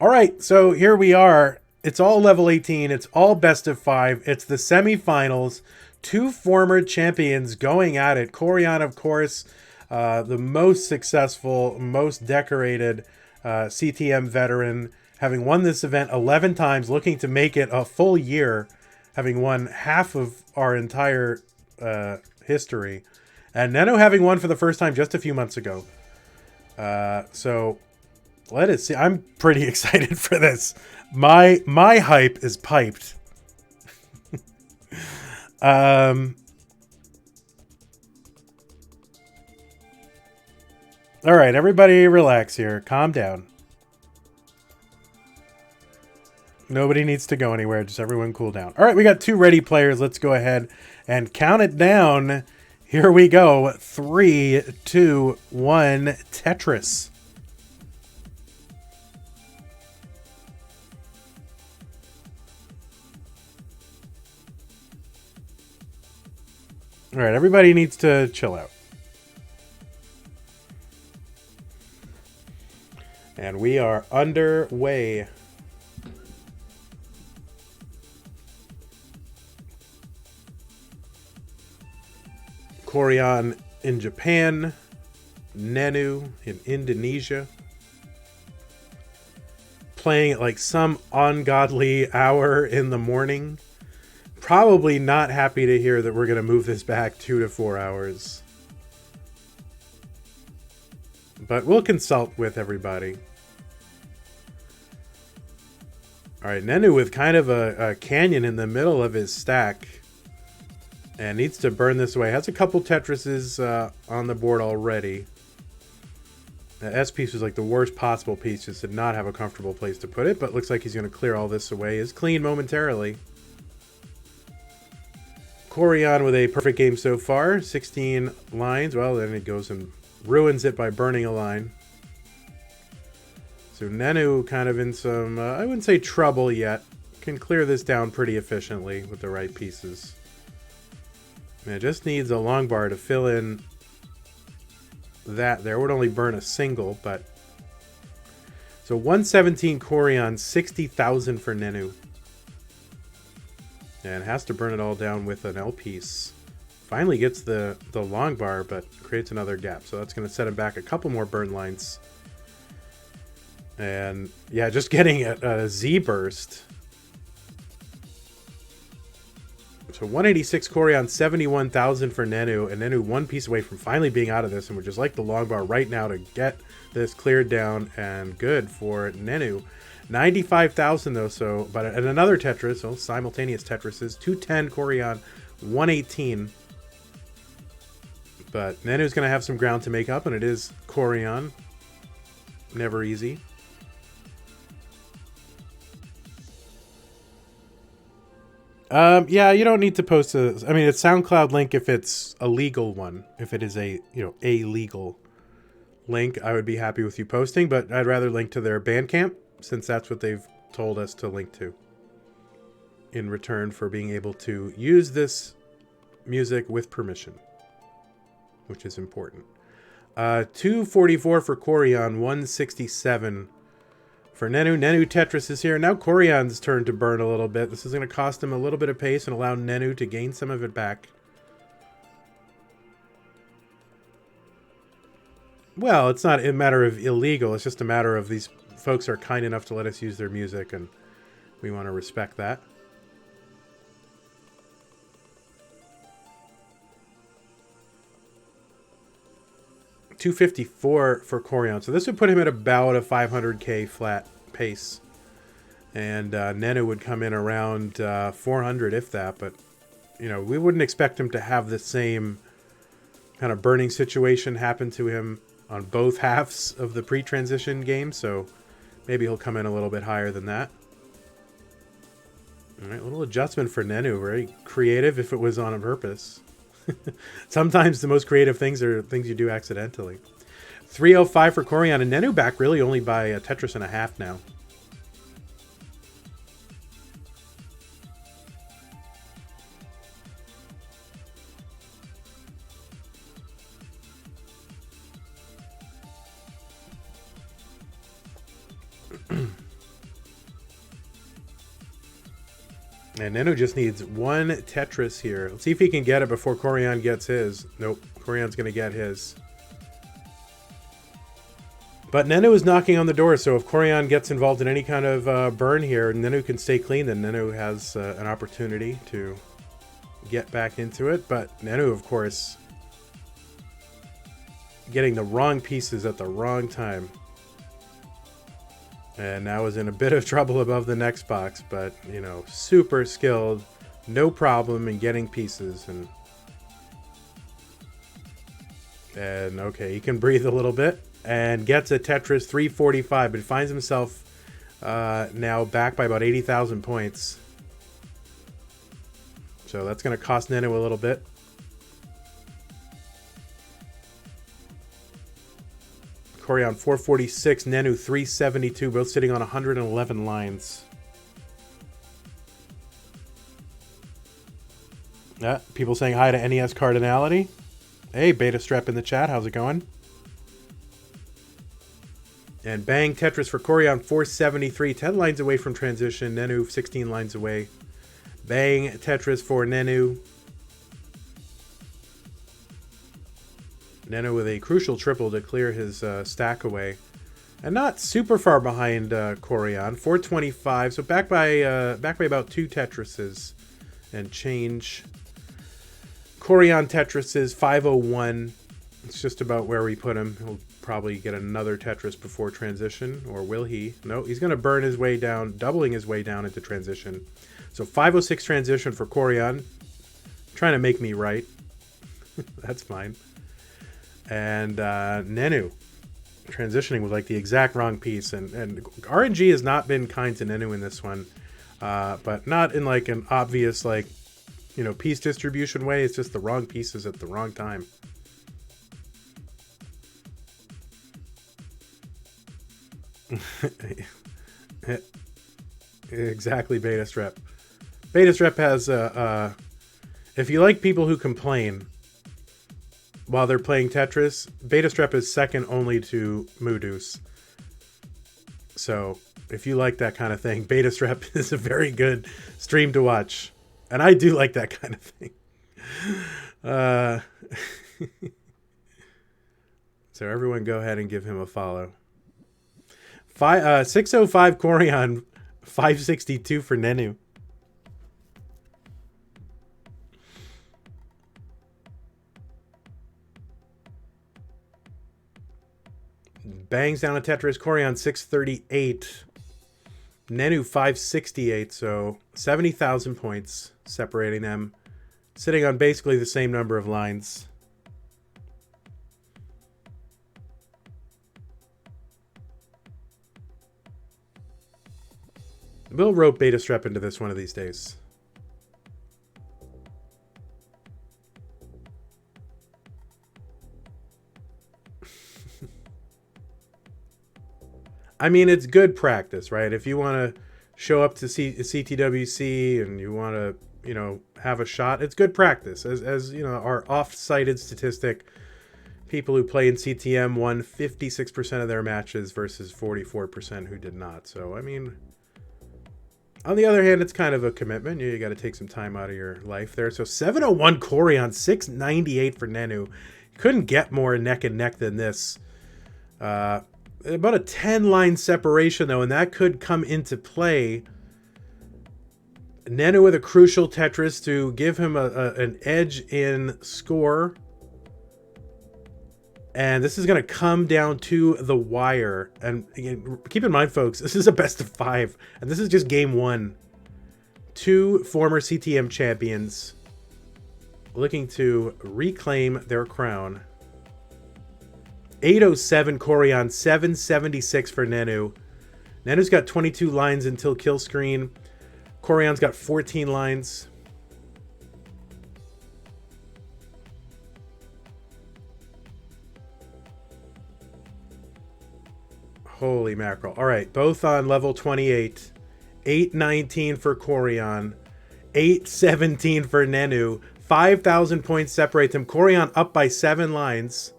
All right, so here we are. It's all level 18. It's all best of 5. It's the semifinals. Two former champions going at it. Koryan, of course, the most successful, most decorated CTM veteran, having won this event 11 times, looking to make it a full year, having won half of our entire history. And Nenu having won for the first time just a few months ago. So let us see. I'm pretty excited for this. My hype is piped. All right, everybody relax here. Calm down. Nobody needs to go anywhere. Just everyone cool down. All right, we got 2 ready players. Let's go ahead and count it down. Here we go. 3, 2, 1, Tetris. All right, everybody needs to chill out. And we are underway. Koryan in Japan. Nenu in Indonesia. Playing at like some ungodly hour in the morning. Probably not happy to hear that we're going to move this back 2 to 4 hours. But we'll consult with everybody. Alright, Nenu with kind of a canyon in the middle of his stack. And needs to burn this away. Has a couple Tetrises on the board already. The S piece was like the worst possible piece. Just did not have a comfortable place to put it. But looks like he's going to clear all this away. Is clean momentarily. Koryan with a perfect game so far. 16 lines. Well, then it goes and ruins it by burning a line. So Nenu kind of in some, I wouldn't say trouble yet. Can clear this down pretty efficiently with the right pieces. And it just needs a long bar to fill in that there. Would only burn a single, but... So 117 Koryan, 60,000 for Nenu. And has to burn it all down with an L piece. Finally gets the long bar, but creates another gap. So that's going to set him back a couple more burn lines. And yeah, just getting a Z burst. So 186 Koryan, 71,000 for Nenu. And Nenu one piece away from finally being out of this. And would just like the long bar right now to get this cleared down. And good for Nenu. 95,000 though, so, but and another Tetris, so simultaneous Tetrises, 210 Koryan, 118. But Nenu's going to have some ground to make up, and it is Koryan. Never easy. Yeah, you don't need to post a, I mean, it's SoundCloud link if it's a legal one. If it is a, a legal link, I would be happy with you posting, but I'd rather link to their Bandcamp, since that's what they've told us to link to in return for being able to use this music with permission, which is important. 244 for Koryan, 167 for Nenu. Nenu Tetris is here. Now Koryan's turn to burn a little bit. This is going to cost him a little bit of pace and allow Nenu to gain some of it back. Well, it's not a matter of illegal. It's just a matter of these folks are kind enough to let us use their music, and we want to respect that. $254 for Koryan. So this would put him at about a 500k flat pace. And Nenu would come in around 400 if that, but we wouldn't expect him to have the same kind of burning situation happen to him on both halves of the pre-transition game, so maybe he'll come in a little bit higher than that. All right, a little adjustment for Nenu. Very creative if it was on purpose. Sometimes the most creative things are things you do accidentally. 305 for Koryan, and Nenu back really only by a Tetris and a half now. And Nenu just needs one Tetris here. Let's see if he can get it before Koryan gets his. Nope, Koryan's going to get his. But Nenu is knocking on the door, so if Koryan gets involved in any kind of burn here, Nenu can stay clean, then Nenu has an opportunity to get back into it. But Nenu, of course, getting the wrong pieces at the wrong time. And now is in a bit of trouble above the next box, but, you know, super skilled, no problem in getting pieces. And okay, he can breathe a little bit and gets a Tetris 345, but finds himself now back by about 80,000 points. So that's going to cost Nenu a little bit. Koryan 446, Nenu 372, both sitting on 111 lines. People saying hi to NES Cardinality. Hey, Beta Strep in the chat, how's it going? And bang, Tetris for Koryan 473, 10 lines away from transition. Nenu 16 lines away. Bang, Tetris for Nenu. Nenu with a crucial triple to clear his stack away. And not super far behind Koryan. 425, so back by about 2 Tetrises and change. Koryan Tetris's 501. It's just about where we put him. He'll probably get another Tetris before transition, or will he? No, he's going to burn his way down, doubling his way down into transition. So 506 transition for Koryan. Trying to make me right. That's fine. And Nenu transitioning with like the exact wrong piece. And RNG has not been kind to Nenu in this one. But not in like an obvious, like, you know, piece distribution way. It's just the wrong pieces at the wrong time. Exactly, Beta Strep. Beta Strep has if you like people who complain while they're playing Tetris, Beta Strep is second only to Moodoo's. So if you like that kind of thing, Beta Strep is a very good stream to watch. And I do like that kind of thing. So everyone go ahead and give him a follow. 605 Koryan, 562 for Nenu. Bangs down a Tetris. Koryan 638. Nenu 568. So 70,000 points separating them. Sitting on basically the same number of lines. We'll rope Beta Strep into this one of these days. I mean, it's good practice, right? If you want to show up to CTWC and you want to, you know, have a shot, it's good practice. As you know, our oft-cited statistic, people who play in CTM won 56% of their matches versus 44% who did not. So, I mean, on the other hand, it's kind of a commitment. You got to take some time out of your life there. So 701 Koryan, 698 for Nenu. Couldn't get more neck and neck than this. About a 10-line separation, though, and that could come into play. Nenu with a crucial Tetris to give him an edge in score. And this is going to come down to the wire. And again, keep in mind, folks, this is a best of 5. And this is just game 1. 2 former CTM champions looking to reclaim their crown. 807 Koryan, 776 for Nenu. Nenu's got 22 lines until kill screen. Koryan's got 14 lines. Holy mackerel. All right, both on level 28. 819 for Koryan. 817 for Nenu. 5,000 points separate them. Koryan up by 7 lines.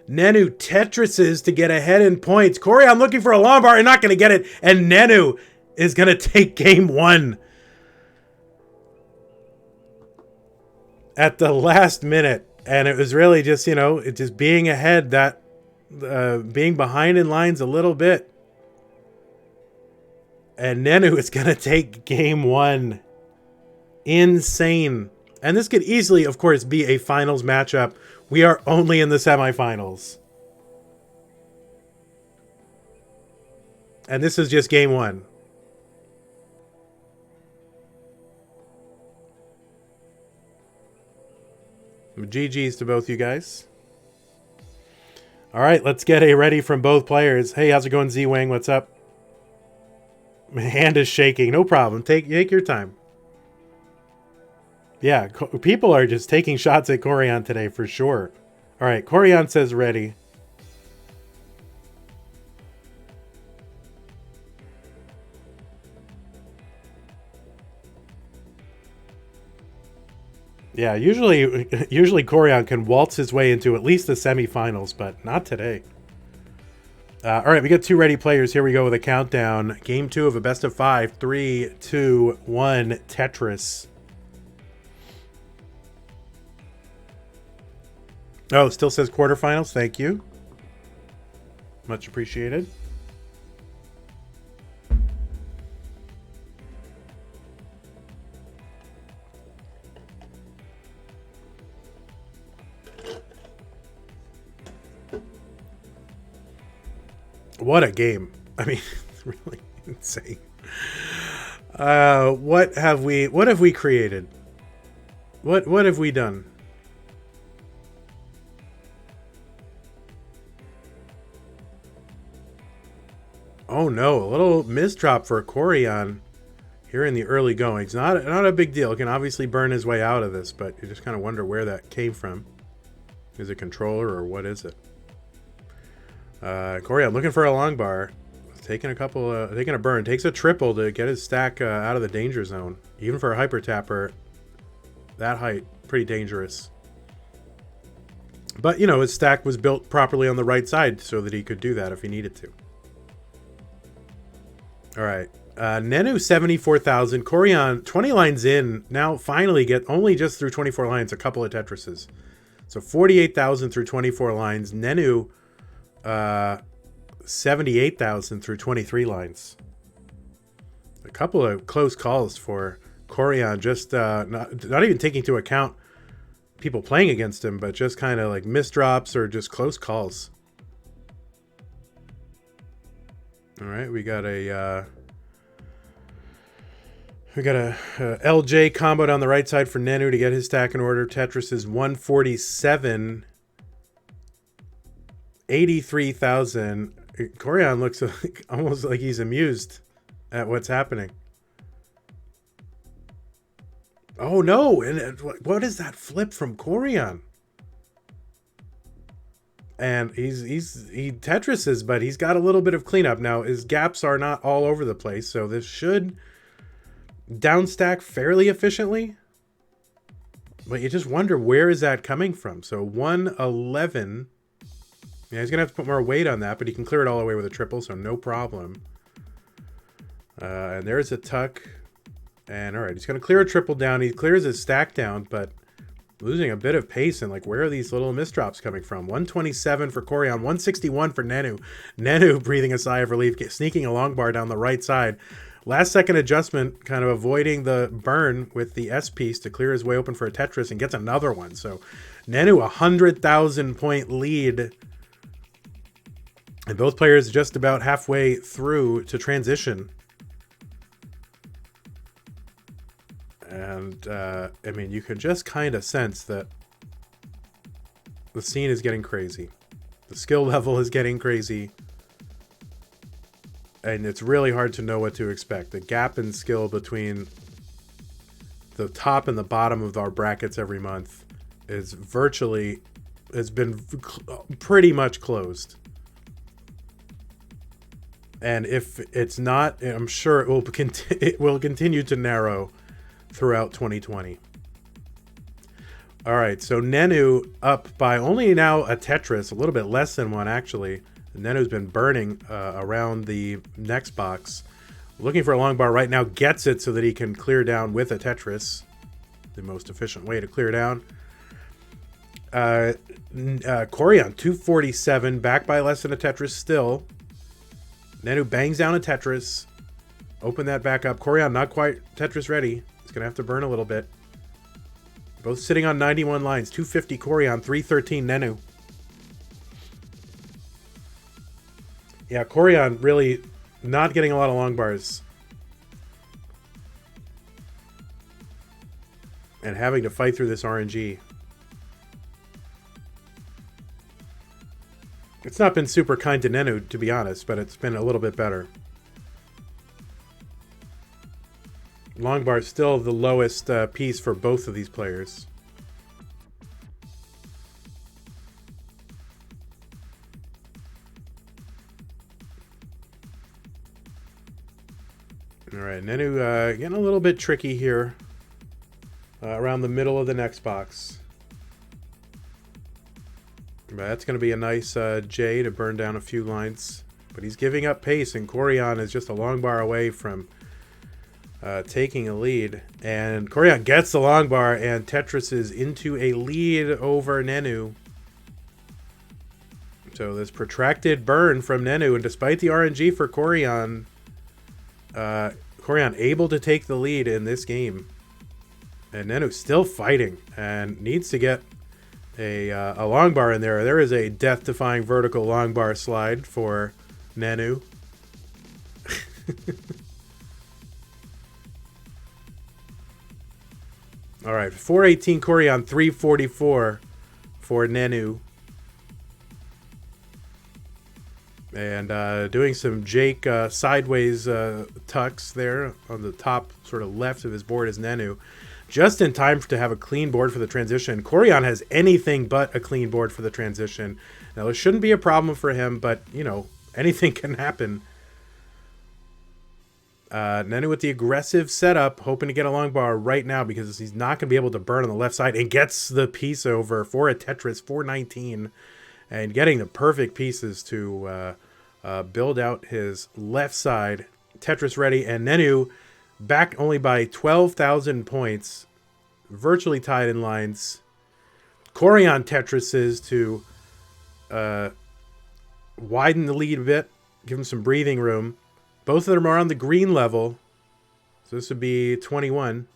Nenu Tetrises to get ahead in points. Koryan looking for a long bar and not going to get it. And Nenu is going to take game 1. at the last minute. And it was really just, you know, it just being ahead, that being behind in lines a little bit. And Nenu is going to take game one. Insane. And this could easily, of course, be a finals matchup. We are only in the semifinals. And this is just game one. GG's to both you guys. All right, let's get a ready from both players. Hey, how's it going, Z-Wing? What's up? My hand is shaking. No problem. Take your time. Yeah, people are just taking shots at Koryan today for sure. All right, Koryan says ready. Yeah, usually Koryan can waltz his way into at least the semifinals, but not today. All right, we got two ready players. Here we go with a countdown. Game 2 of a best of 5. 3, 2, 1, Tetris. Oh, still says quarterfinals. Thank you. Much appreciated. What a game. I mean, it's really insane. What have we created? What have we done? Oh no, a little misdrop for Koryan here in the early goings. Not a big deal. It can obviously burn his way out of this, but you just kind of wonder where that came from. Is it controller or what is it? Koryan looking for a long bar. Taking a burn. Takes a triple to get his stack out of the danger zone. Even for a hyper tapper, that height, pretty dangerous. But, you know, his stack was built properly on the right side so that he could do that if he needed to. All right. Nenu, 74,000. Koryan, 20 lines in. Now finally get only just through 24 lines, a couple of Tetrises. So 48,000 through 24 lines. Nenu, 78,000 through 23 lines. A couple of close calls for Koryan. Just not even taking into account people playing against him, but just kind of like misdrops or just close calls. All right, we got a LJ combo down the right side for Nenu to get his stack in order. Tetris is 147, 83,000. Koryan looks like, almost like he's amused at what's happening. Oh no! And what is that flip from Koryan? And he Tetrises, but he's got a little bit of cleanup. Now, his gaps are not all over the place, so this should downstack fairly efficiently. But you just wonder, where is that coming from? So 111. Yeah, he's going to have to put more weight on that, but he can clear it all the way with a triple, so no problem. And there's a tuck. And all right, he's going to clear a triple down. He clears his stack down, but losing a bit of pace. And like, where are these little misdrops coming from? 127 for Koryan, 161 for Nenu. Nenu breathing a sigh of relief, sneaking a long bar down the right side. Last second adjustment, kind of avoiding the burn with the S piece to clear his way open for a Tetris and gets another one. So Nenu, 100,000 point lead. And both players just about halfway through to transition. And, I mean, you can just kind of sense that the scene is getting crazy. The skill level is getting crazy. And it's really hard to know what to expect. The gap in skill between the top and the bottom of our brackets every month is has been pretty much closed. And if it's not, I'm sure it will continue to narrow throughout 2020. All right, so Nenu up by only now a Tetris, a little bit less than one actually. Nenu's been burning around the next box. Looking for a long bar right now, gets it so that he can clear down with a Tetris. the most efficient way to clear down. Koryan, 247, back by less than a Tetris still. Nenu bangs down a Tetris. Open that back up. Koryan not quite Tetris ready. He's going to have to burn a little bit. Both sitting on 91 lines. 250 Koryan, 313 Nenu. Yeah, Koryan really not getting a lot of long bars. And having to fight through this RNG. It's not been super kind to Nenu, to be honest, but it's been a little bit better. Long bar is still the lowest piece for both of these players. All right, Nenu getting a little bit tricky here around the middle of the next box. But that's going to be a nice J to burn down a few lines. But he's giving up pace, and Koryan is just a long bar away from taking a lead. And Koryan gets the long bar, and Tetris is into a lead over Nenu. So this protracted burn from Nenu, and despite the RNG for Koryan, Koryan able to take the lead in this game. And Nenu still fighting and needs to get a long bar in there. There is a death-defying vertical long bar slide for Nenu. All right, 418 Koryan, 344 for Nenu. And doing some Jake sideways tucks there on the top sort of left of his board is Nenu. Just in time to have a clean board for the transition. Koryan has anything but a clean board for the transition. Now, it shouldn't be a problem for him, but, you know, anything can happen. Nenu with the aggressive setup, hoping to get a long bar right now because he's not going to be able to burn on the left side, and gets the piece over for a Tetris, 419, and getting the perfect pieces to build out his left side. Tetris ready, and Nenu back only by 12,000 points, virtually tied in lines. Koryan Tetrises to widen the lead a bit, give him some breathing room. Both of them are on the green level, so this would be 21.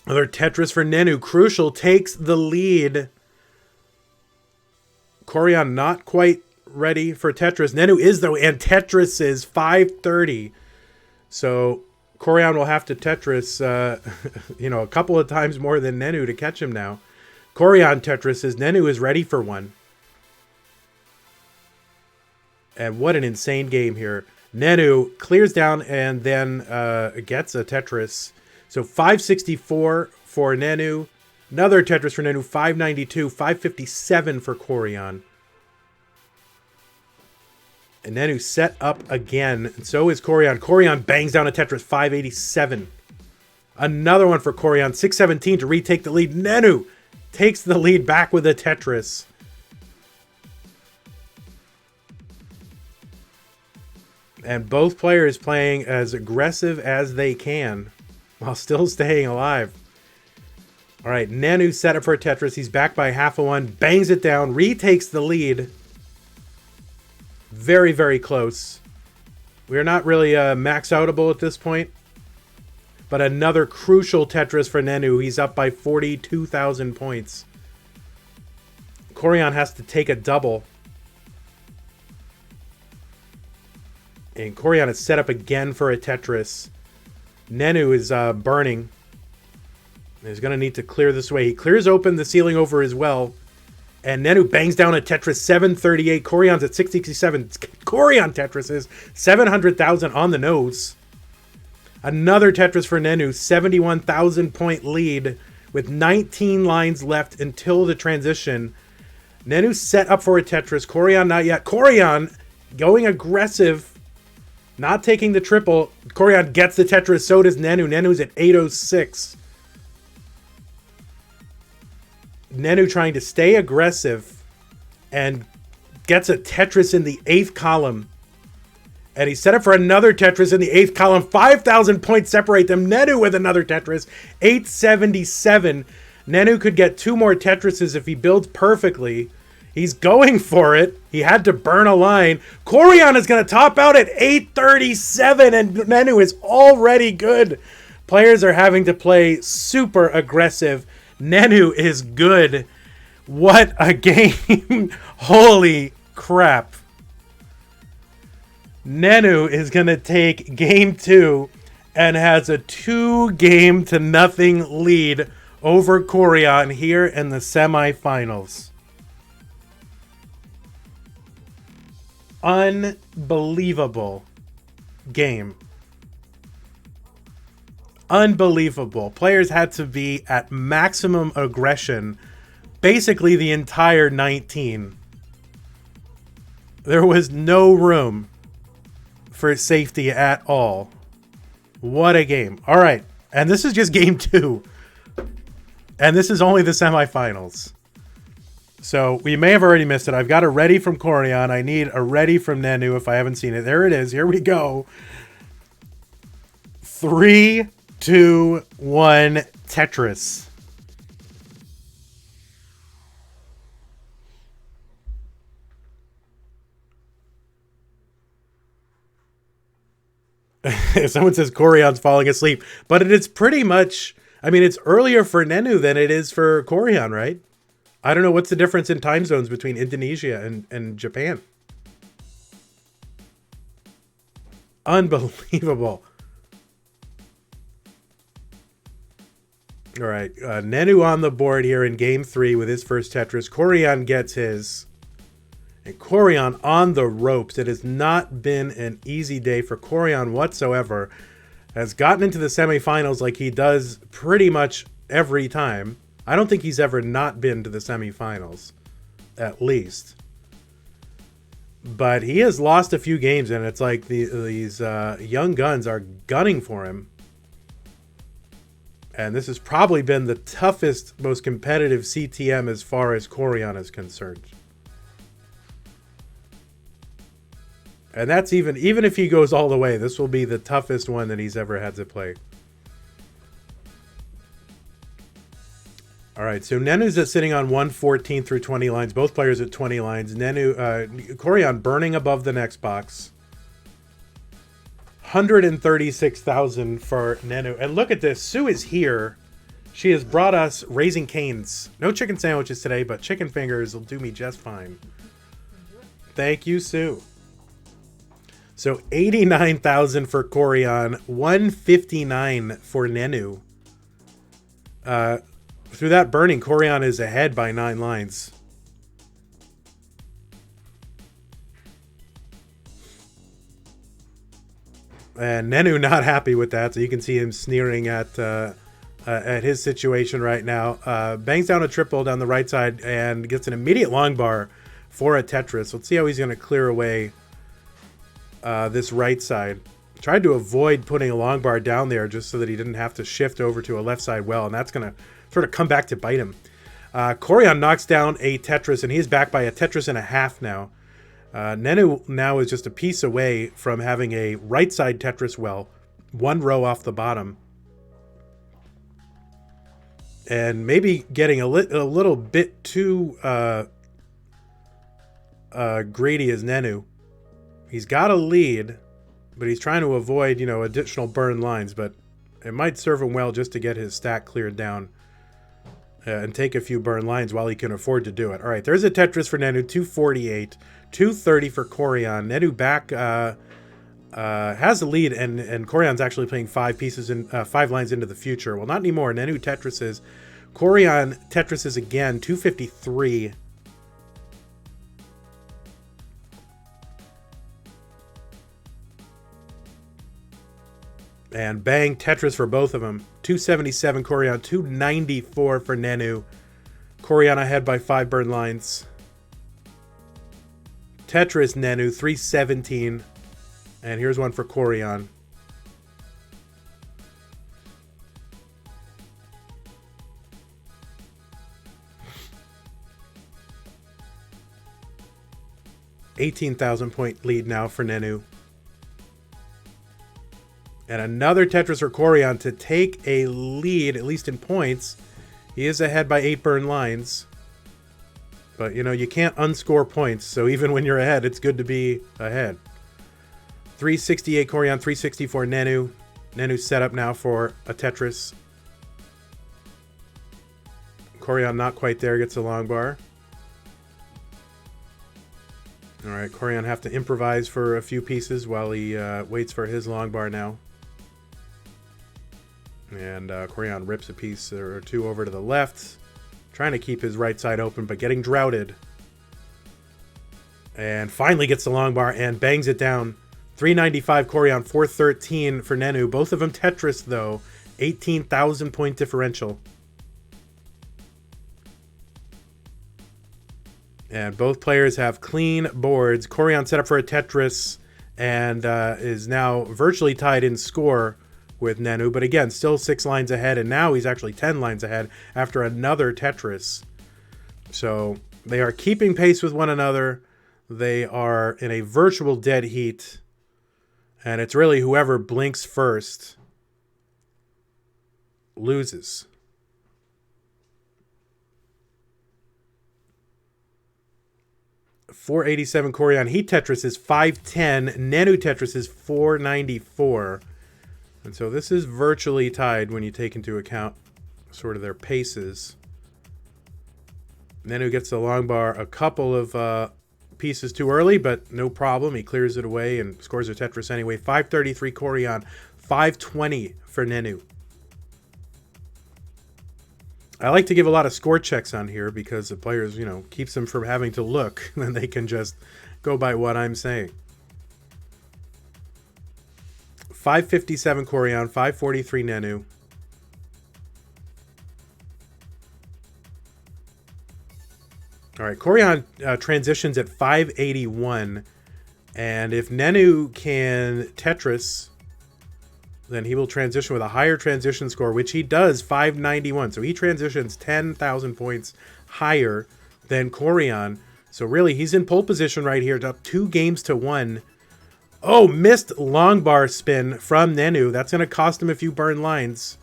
Another Tetris for Nenu. Crucial takes the lead. Koryan not quite ready for Tetris. Nenu is, though, and Tetris is 530. So Koryan will have to Tetris, a couple of times more than Nenu to catch him now. Koryan Tetris is, Nenu is ready for one. And what an insane game here. Nenu clears down and then gets a Tetris. So 564 for Nenu. Another Tetris for Nenu, 592, 557 for Koryan. And Nenu set up again, and so is Koryan. Koryan bangs down a Tetris, 587. Another one for Koryan, 617 to retake the lead. Nenu takes the lead back with a Tetris. And both players playing as aggressive as they can while still staying alive. All right, Nenu set up for a Tetris. He's back by half a one, bangs it down, retakes the lead. Very, very close. We're not really max outable at this point. But another crucial Tetris for Nenu. He's up by 42,000 points. Koryan has to take a double. And Koryan is set up again for a Tetris. Nenu is burning. He's going to need to clear this way. He clears open the ceiling over as well. And Nenu bangs down a Tetris, 738. Koryan's at 667. Koryan Tetris is 700,000 on the nose. Another Tetris for Nenu, 71,000 point lead with 19 lines left until the transition. Nenu set up for a Tetris. Koryan not yet. Koryan going aggressive, not taking the triple. Koryan gets the Tetris, so does Nenu. Nenu's at 806. Nenu trying to stay aggressive and gets a Tetris in the 8th column. And he's set up for another Tetris in the 8th column. 5,000 points separate them. Nenu with another Tetris. 877. Nenu could get 2 more Tetrises if he builds perfectly. He's going for it. He had to burn a line. Koryan is going to top out at 837, and Nenu is already good. Players are having to play super aggressive. Nenu is good. What a game. Holy crap. Nenu is going to take game 2 and has a 2-0 lead over Koryan here in the semifinals. Unbelievable game. Unbelievable. Players had to be at maximum aggression basically the entire 19. There was no room for safety at all. What a game. All right. And this is just game 2. And this is only the semifinals. So we may have already missed it. I've got a ready from Koryan. I need a ready from Nenu if I haven't seen it. There it is. Here we go. 3, 2, 1, Tetris. Someone says Koryan's falling asleep. But it is pretty much... I mean, it's earlier for Nenu than it is for Koryan, right? I don't know what's the difference in time zones between Indonesia and Japan. Unbelievable. All right, Nenu on the board here in game 3 with his first Tetris. Koryan gets his. And Koryan on the ropes. It has not been an easy day for Koryan whatsoever. Has gotten into the semifinals like he does pretty much every time. I don't think he's ever not been to the semifinals, at least. But he has lost a few games, and it's like these young guns are gunning for him. And this has probably been the toughest, most competitive CTM as far as Koryan is concerned. And that's even if he goes all the way, this will be the toughest one that he's ever had to play. All right, so Nenu's sitting on 114 through 20 lines. Both players at 20 lines. Koryan burning above the next box. 136,000 for Nenu. And look at this. Sue is here. She has brought us Raising Cane's. No chicken sandwiches today, but chicken fingers will do me just fine. Thank you, Sue. So 89,000 for Koryan. 159 for Nenu. Through that burning, Koryan is ahead by 9 lines. And Nenu not happy with that, so you can see him sneering at his situation right now. Bangs down a triple down the right side and gets an immediate long bar for a Tetris. Let's see how he's going to clear away this right side. Tried to avoid putting a long bar down there just so that he didn't have to shift over to a left side well, and that's going to sort of come back to bite him. Koryan knocks down a Tetris, and he's back by a Tetris and a half now. Nenu now is just a piece away from having a right side Tetris well, 1 row off the bottom. And maybe getting a little bit too greedy as Nenu. He's got a lead, but he's trying to avoid, additional burn lines, but it might serve him well just to get his stack cleared down and take a few burn lines while he can afford to do it. All right, there's a Tetris for Nenu, 248, 230 for Koryan. Nenu back has the lead, and Koryan's actually playing 5 lines into the future. Well, not anymore. Nenu Tetrises. Koryan Tetrises again, 253. And bang, Tetris for both of them. 277 Koryan, 294 for Nenu. Koryan ahead by 5 burn lines. Tetris Nenu, 317. And here's one for Koryan. $18,000 point lead now for Nenu. And another Tetris for Koryan to take a lead, at least in points. He is ahead by 8 burn lines. But, you know, you can't unscore points. So even when you're ahead, it's good to be ahead. 368 Koryan, 364 Nenu. Nenu set up now for a Tetris. Koryan not quite there, gets a long bar. All right, Koryan have to improvise for a few pieces while he waits for his long bar now. And Koryan rips a piece or two over to the left, trying to keep his right side open, but getting droughted. And finally gets the long bar and bangs it down. 395 Koryan, 413 for Nenu. Both of them Tetris, though. 18,000 point differential. And both players have clean boards. Koryan set up for a Tetris and is now virtually tied in score with Nenu. But again, still 6 lines ahead. And now he's actually 10 lines ahead after another Tetris. So they are keeping pace with one another. They are in a virtual dead heat. And it's really whoever blinks first loses. .487 Koryan. Heat Tetris is 510. Nenu Tetris is 494. And so this is virtually tied when you take into account sort of their paces. Nenu gets the long bar a couple of pieces too early, but no problem. He clears it away and scores a Tetris anyway. 533 Koryan. 520 for Nenu. I like to give a lot of score checks on here because the players, you know, keeps them from having to look. Then they can just go by what I'm saying. 557 Koryan, 543 Nenu. All right, Koryan transitions at 581. And if Nenu can Tetris, then he will transition with a higher transition score, which he does, 591. So he transitions 10,000 points higher than Koryan. So really, he's in pole position right here, up 2 games to 1. Oh, missed long bar spin from Nenu. That's going to cost him a few burn lines.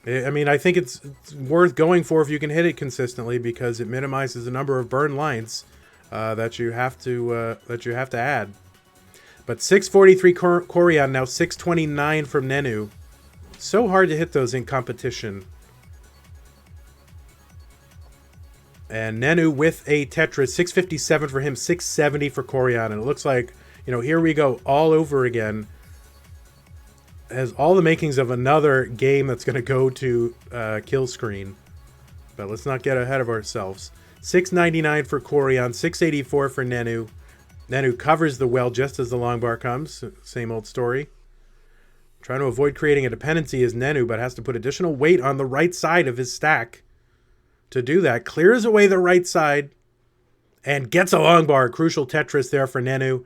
I mean, I think it's worth going for if you can hit it consistently because it minimizes the number of burn lines that you have to add. But 643 Koryan, now 629 from Nenu. So hard to hit those in competition. And Nenu with a Tetris, 657 for him, 670 for Koryan. And it looks like, you know, here we go all over again. Has all the makings of another game that's going to go to kill screen. But let's not get ahead of ourselves. 699 for Koryan, 684 for Nenu. Nenu covers the well just as the long bar comes. Same old story. Trying to avoid creating a dependency is Nenu, but has to put additional weight on the right side of his stack. To do that, clears away the right side and gets a long bar. Crucial Tetris there for Nenu.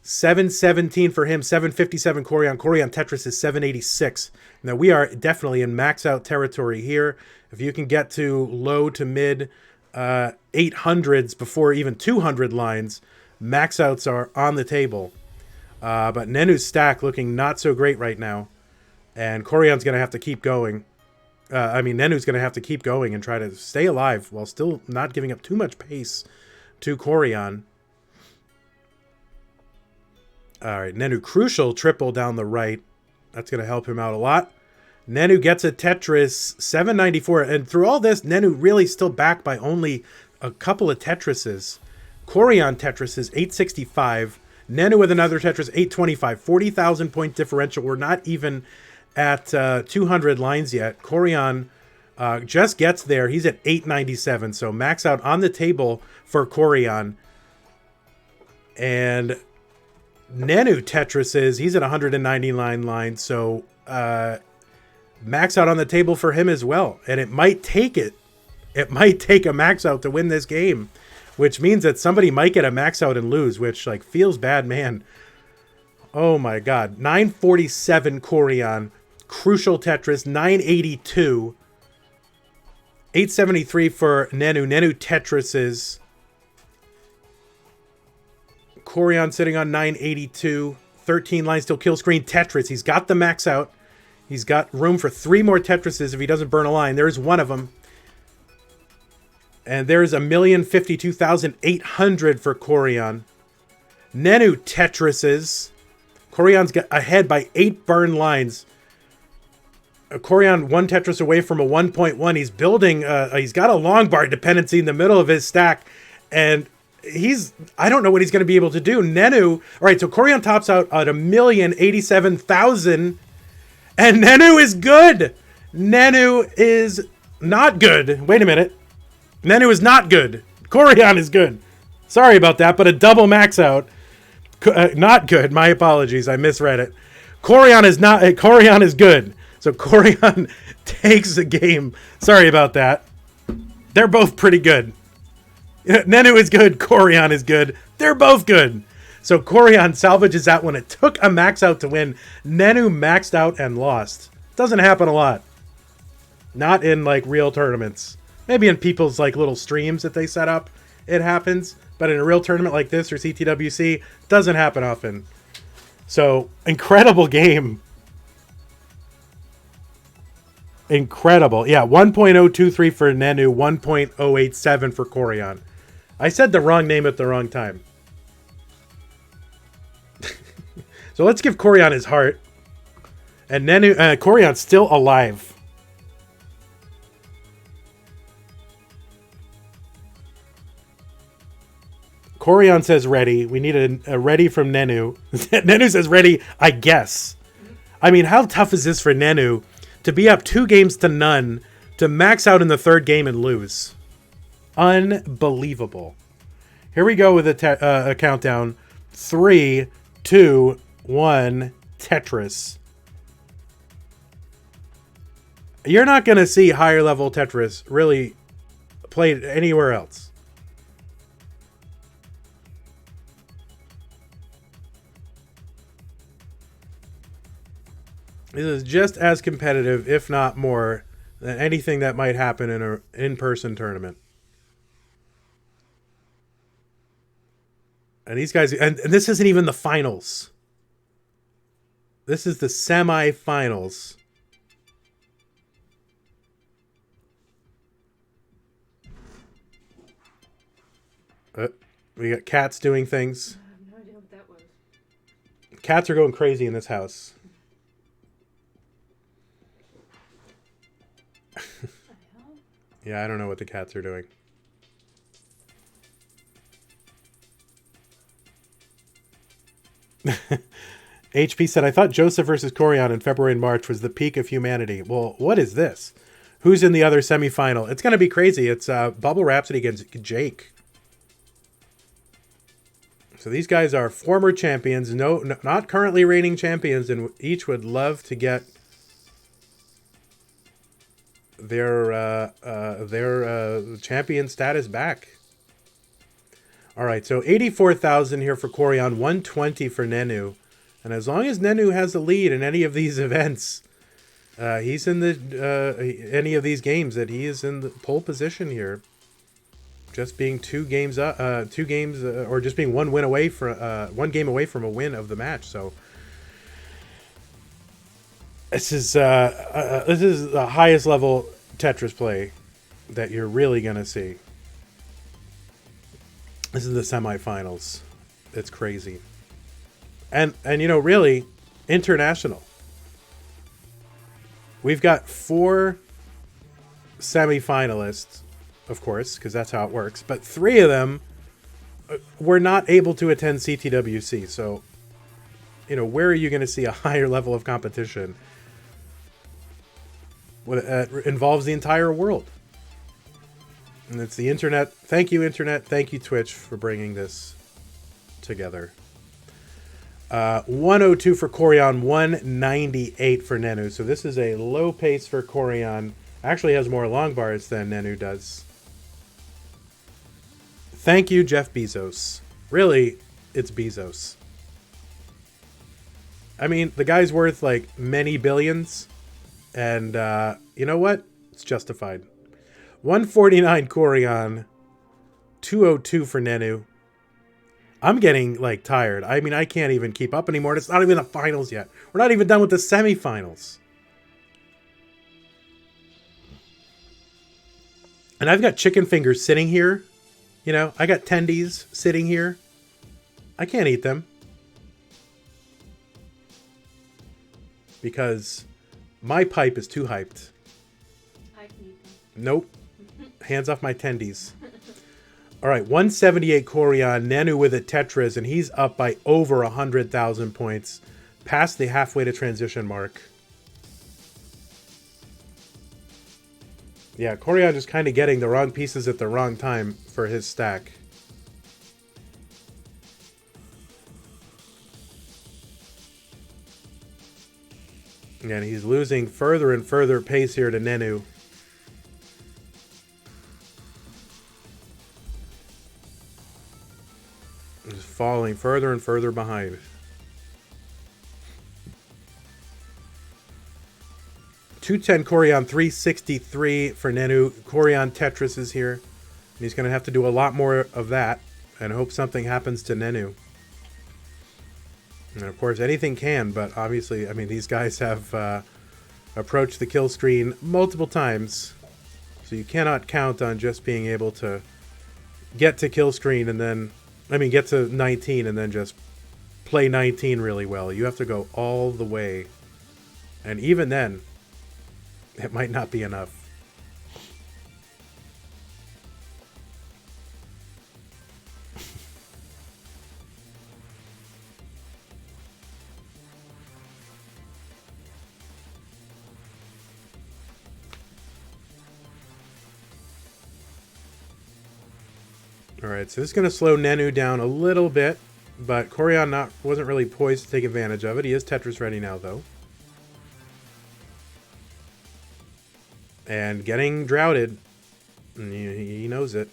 717 for him, 757 Koryan. Koryan Tetris is 786. Now we are definitely in max out territory here. If you can get to low to mid 800s before even 200 lines, max outs are on the table. But Nenu's stack looking not so great right now. And Koryan's going to have to keep going. Nenu's going to have to keep going and try to stay alive while still not giving up too much pace to Koryan. All right, Nenu crucial triple down the right. That's going to help him out a lot. Nenu gets a Tetris, 794. And through all this, Nenu really still back by only a couple of Tetrises. Koryan Tetris is 865. Nenu with another Tetris, 825. 40,000 point differential. We're not even at 200 lines yet. Koryan just gets there. He's at 897. So max out on the table for Koryan. And Nenu Tetris he's at 199 lines. So max out on the table for him as well. And it might take it. It might take a max out to win this game. Which means that somebody might get a max out and lose, which like feels bad, man. Oh my god. 947 Koryan. Crucial Tetris. 982. 873 for Nenu. Nenu Tetris Koryan sitting on 982. 13 lines till kill screen. Tetris. He's got the max out. He's got room for 3 more Tetrises if he doesn't burn a line. There's one of them. And there's 1,052,800 for Koryan. Nenu Tetrises. Koryan's got ahead by 8 burn lines. Koryan 1 Tetris away from a 1.1. He's building, he's got a long bar dependency in the middle of his stack. And I don't know what he's going to be able to do. Nenu, all right, so Koryan tops out at 1,087,000. And Nenu is good. Nenu is not good. Wait a minute. Nenu is not good. Koryan is good. Sorry about that, but a double max out. Not good. My apologies. I misread it. Koryan is not. Koryan is good. So Koryan takes the game. Sorry about that. They're both pretty good. Nenu is good. Koryan is good. They're both good. So Koryan salvages that one. It took a max out to win. Nenu maxed out and lost. Doesn't happen a lot. Not in like real tournaments. Maybe in people's like little streams that they set up, it happens. But in a real tournament like this or CTWC, doesn't happen often. So incredible game. Incredible. Yeah, 1.023 for Nenu, 1.087 for Koryan. I said the wrong name at the wrong time. So let's give Koryan his heart. And Koryan's still alive. Koryan says ready. We need a ready from Nenu. Nenu says ready, I guess. I mean, how tough is this for Nenu to be up 2 games to none to max out in the 3rd game and lose? Unbelievable. Here we go with a countdown. 3, 2, 1, Tetris. You're not going to see higher level Tetris really played anywhere else. This is just as competitive, if not more, than anything that might happen in an in-person tournament. And these guys, and this isn't even the finals. This is the semifinals. We got cats doing things. I have no idea what that was. Cats are going crazy in this house. Yeah, I don't know what the cats are doing. HP said, I thought Joseph versus Koryan in February and March was the peak of humanity. Well, what is this? Who's in the other semifinal? It's going to be crazy. It's Bubble Rhapsody against Jake. So these guys are former champions, not currently reigning champions, and each would love to get their champion status back. All right, so 84,000 here for Koryan, 120 for Nenu. And as long as Nenu has the lead in any of these events, he's in any of these games, that he is in the pole position here. Just being 2 games up, or just being one game away from a win of the match. So this is the highest level Tetris play that you're really gonna see. This is the semifinals. It's crazy. And really international. We've got 4 semifinalists, of course, because that's how it works. But 3 of them were not able to attend CTWC. So, where are you going to see a higher level of competition? It involves the entire world. And it's the internet. Thank you, internet. Thank you, Twitch, for bringing this together. 102 for Koryan, 198 for Nenu. So this is a low pace for Koryan. Actually has more long bars than Nenu does. Thank you, Jeff Bezos. Really, it's Bezos. I mean, the guy's worth like many billions. And you know what? It's justified. 149 Koryan, 202 for Nenu. I'm getting, like, tired. I mean, I can't even keep up anymore. It's not even the finals yet. We're not even done with the semifinals. And I've got chicken fingers sitting here. You know, I got tendies sitting here. I can't eat them. Because my pipe is too hyped. I can eat them. Nope. Hands off my tendies. All right, 178 Koryan, Nenu with a Tetris, and he's up by over 100,000 points, past the halfway to transition mark. Yeah, Koryan just kind of getting the wrong pieces at the wrong time for his stack. And he's losing further and further pace here to Nenu. He's falling further and further behind. 210 Koryan, 363 for Nenu. Koryan Tetris is here. And he's going to have to do a lot more of that and hope something happens to Nenu. And of course, anything can, but obviously, I mean, these guys have approached the kill screen multiple times. So you cannot count on just being able to get to kill screen and then, I mean, get to 19 and then just play 19 really well. You have to go all the way. And even then, it might not be enough. Alright, so this is going to slow Nenu down a little bit, but Koryan wasn't really poised to take advantage of it. He is Tetris ready now, though. And getting droughted. He knows it.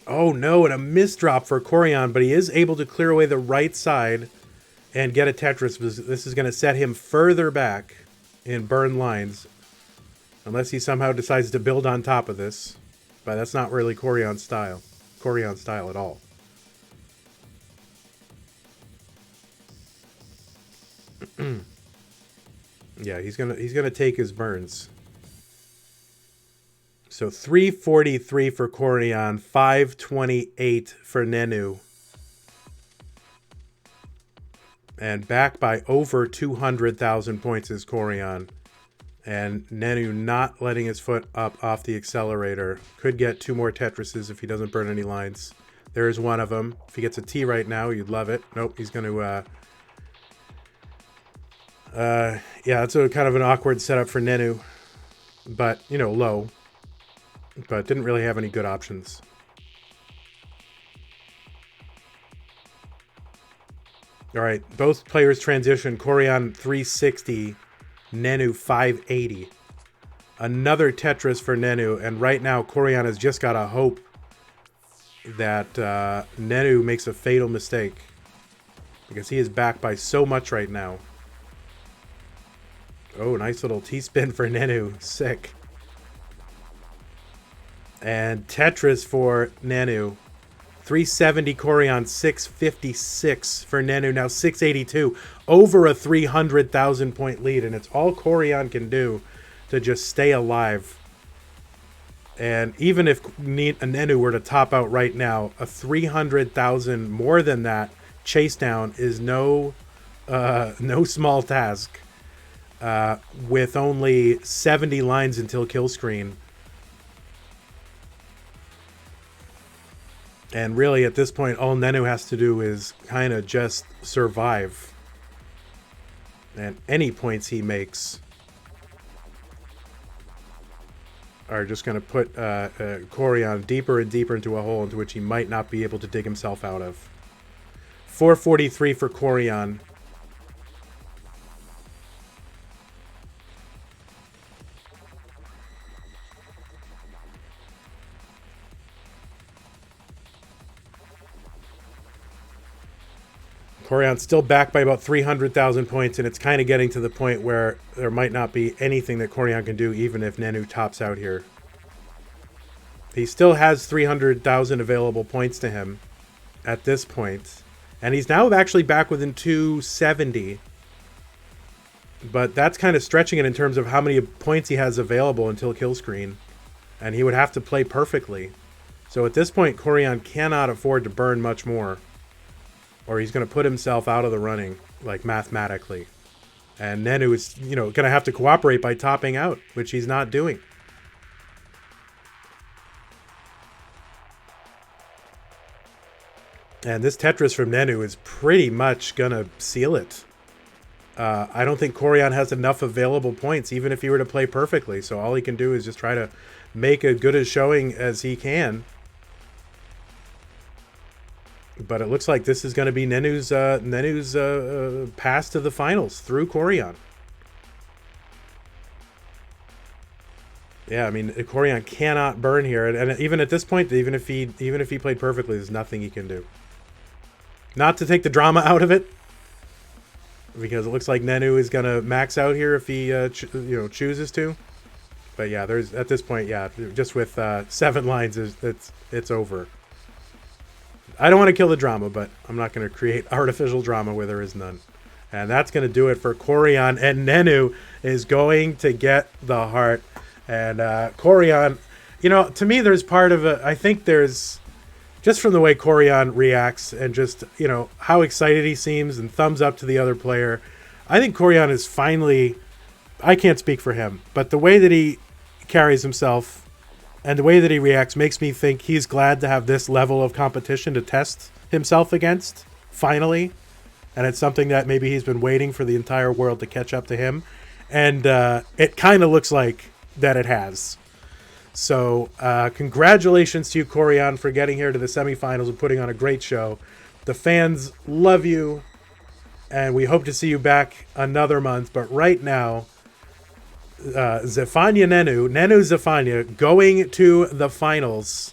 Oh no, and a misdrop for Koryan, but he is able to clear away the right side and get a Tetris. This is going to set him further back in burn lines. Unless he somehow decides to build on top of this. But that's not really Koryan's style. Koryan's style at all. Yeah, he's gonna take his burns. So 343 for Koryan, 528 for Nenu. And back by over 200,000 points is Koryan. And Nenu not letting his foot up off the accelerator. Could get 2 more Tetrises if he doesn't burn any lines. There's one of them. If he gets a T right now, you'd love it. Nope, he's going to... yeah, that's a kind of an awkward setup for Nenu. But, you know, low. But didn't really have any good options. All right, both players transition. Koryan 360, Nenu 580. Another Tetris for Nenu, and right now Koryan has just got to hope that Nenu makes a fatal mistake. Because he is back by so much right now. Oh, nice little T-spin for Nenu. Sick. And Tetris for Nenu. 370 Koryan, 656 for Nenu. Now 682. Over a 300,000 point lead. And it's all Koryan can do to just stay alive. And even if Nenu were to top out right now, a 300,000 more than that chase down is no small task. With only 70 lines until kill screen. And really, at this point, all Nenu has to do is kind of just survive. And any points he makes are just going to put Koryan deeper and deeper into a hole into which he might not be able to dig himself out of. 443 for Koryan. Koryan's still back by about 300,000 points, and it's kind of getting to the point where there might not be anything that Koryan can do, even if Nenu tops out here. He still has 300,000 available points to him at this point. And he's now actually back within 270. But that's kind of stretching it in terms of how many points he has available until kill screen. And he would have to play perfectly. So at this point, Koryan cannot afford to burn much more. Or he's going to put himself out of the running, like mathematically. And Nenu is, going to have to cooperate by topping out, which he's not doing. And this Tetris from Nenu is pretty much going to seal it. I don't think Koryan has enough available points, even if he were to play perfectly. So all he can do is just try to make as good a showing as he can. But it looks like this is going to be Nenu's pass to the finals through Koryan. Yeah, I mean, Koryan cannot burn here, and even at this point, even if he played perfectly, there's nothing he can do. Not to take the drama out of it, because it looks like Nenu is going to max out here if he chooses to. But yeah, there's at this point, yeah, just with 7 lines, it's over. I don't want to kill the drama, but I'm not going to create artificial drama where there is none. And that's going to do it for Koryan. And Nenu is going to get the heart. And Koryan, to me, there's part of it. I think there's, just from the way Koryan reacts and just, how excited he seems and thumbs up to the other player. I think Koryan is finally, I can't speak for him, but the way that he carries himself and the way that he reacts makes me think he's glad to have this level of competition to test himself against, finally. And it's something that maybe he's been waiting for the entire world to catch up to him. And it kind of looks like that it has. So congratulations to you, Koryan, for getting here to the semifinals and putting on a great show. The fans love you, and we hope to see you back another month. But right now, Nenu Zefania going to the finals,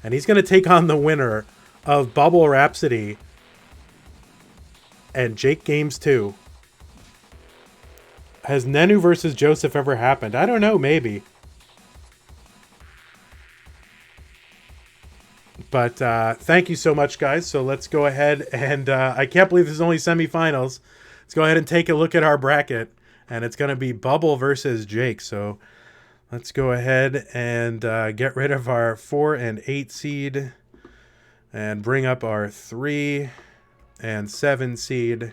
and he's going to take on the winner of Bubble Rhapsody and Jake Games 2. Has Nenu versus Joseph ever happened? I don't know, maybe. But thank you so much, guys. So let's go ahead and I can't believe this is only semifinals. Let's go ahead and take a look at our bracket. And it's going to be Bubble versus Jake. So let's go ahead and get rid of our 4 and 8 seed and bring up our 3 and 7 seed.